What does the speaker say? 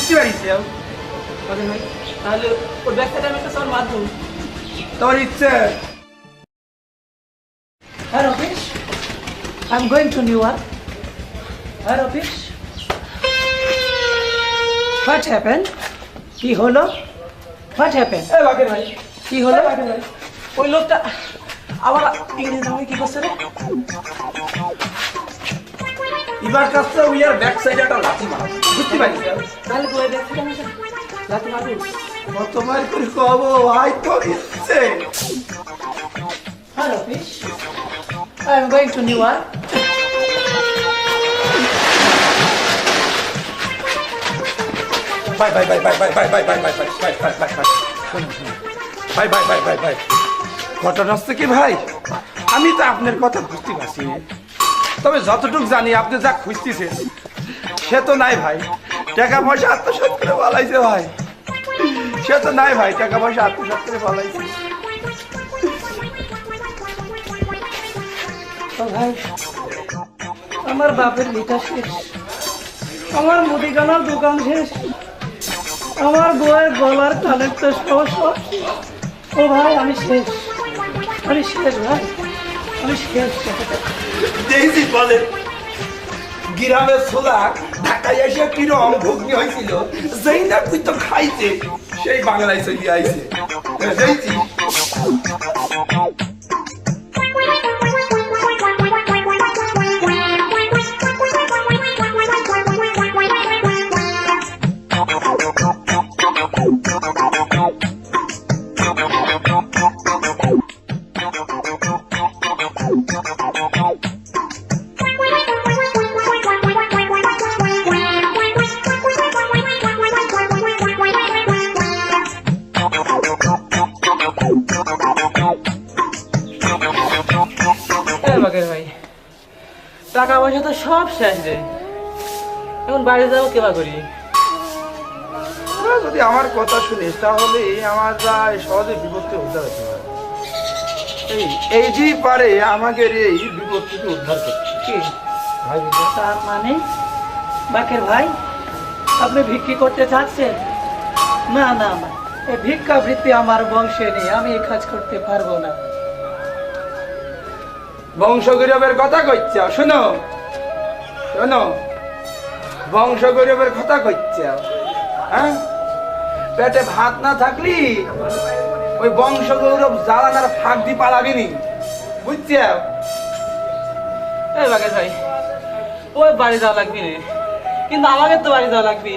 বুঝতে পারিস ভাই তাহলে ওর ব্যাগ থেকে আমি একটা সর মারবো। তোর ইচ্ছে। হ্যাঁ রফিস, I'm going to New York. হ্যাঁ রফিস, what happened? কি হলো? What happened? এ বাকের ভাই, কি হলো? বাকের ভাই, ওই লোকটা আবার ইংরেজি আমাকে কি করছে রে? এবার কাছে উইয়ার ব্যাক সাইডে একটা লাথি মারা, বুঝতে পারিস? তাহলে তুই ব্যাগ থেকে আমাকে লাথি মারবি? কতবার করে কব ভাই তোর ইচ্ছে। হ্যাঁ রফিস, I'm going to New York. Bye bye bye bye bye bye bye bye bye bye bye bye bye bye bye bye bye bye. ঘটনা হচ্ছে কি ভাই, আমি তো আপনার কথা বুঝতে পারছি, তবে যতটুকু জানি আপনি যা খুঁজতেছেন সে তো নাই ভাই। টাকা পয়সা আত্মসাৎ করে বলাইছে ভাই, সে তো নাই ভাই, টাকা পয়সা আত্মসাৎ করে বলাইছে। তো ভাই আমার বাপের ভিটা শেষ, আমার মুদিখানার দোকান শেষ, আমার বউয়ের গলার কানেক্টর সহ সব। ও ভাই আমি শেষ, আমি শেষ ভাই, আমি শেষ। দেখছি বলেন গ্রামের ছোলা ঢাকায় এসে কিরম ভগ্নি হয়েছিল, যেই না তুই তো খাইছে সেই বাংলায় চলে আইছে দেখছি। ভাই টাকা পয়সা তো সব শেষ রে, এখন বাইরে যাবো কেবা করি? তোরা যদি আমার কথা শুনিস তাহলে আমার যা সহজে বিপত্তি উদ্ধার হতে পারে। এই যে পারে আমাকে এই বিপদ থেকে উদ্ধার করতে। কি ভাই তার মানে বাকের ভাই আপনি ভিক্ষি করতে চাচ্ছেন? না না না, এই ভিক্ষা বৃত্তি আমার বংশে নেই, আমি এই কাজ করতে পারবো না। বংশ গৌরবের কথা কইছে, শোনো শোনো, বংশ গৌরবের কথা কইছে। হ্যাঁ, পেটে ভাত না থাকলি ওই বংশ গৌরব জ্বালানার ফাঁক দিয়ে পালাবি নি, বুঝছে? এই বাকের ভাই ওই বাড়ি যাওয়া লাগবে না, কিন্তু আমাকে তো বাড়ি যাওয়া লাগবে।